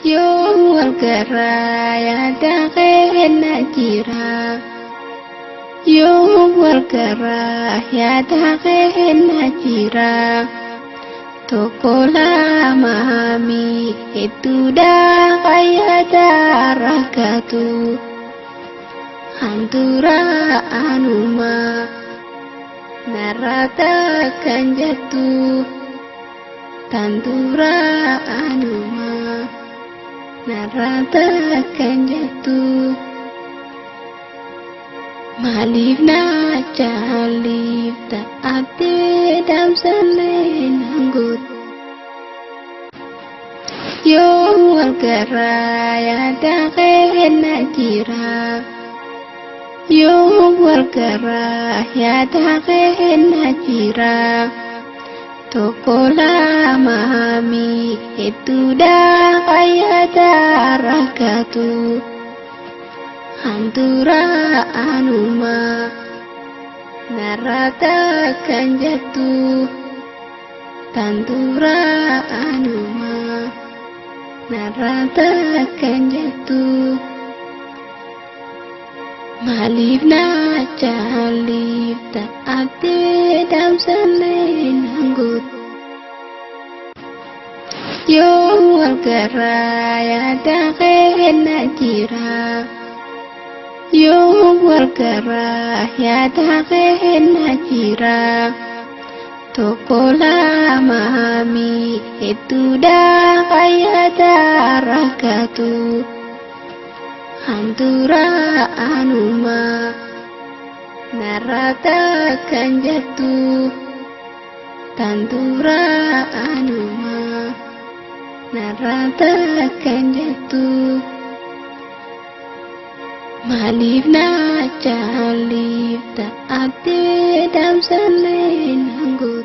Yoo walgaraa yaada keenya jira. Yoo walgaraa yaada keenya jira. Tokko lama hedduudha yaada rakkatu. Handura anuma narrata kan jettu. Tandura anuma narrata kan jettu. Maaliif na jaaliif ta'attee damsallee nangoot. Yoo walgaraa yaada keenya jira. Yoo walgaraa yaada keenya jira. Tokko lama hedduudha yaada rakkatu. Handura anuma narrata kan jettu. Tandura anuma narrata kan jettu. Maaliif na jaaliif ta'attee damsallee nangoot. Yoo walgaraa yaada keenya jira. Yoo walgaraa yaada keenya jira. Tokko lama hedduudha yaada rakkatu. Handura anuma narrata kan jettu. Tandura anuma narrata kan jettu. Maaliif na jaaliif ta'attee damsallee nangoot.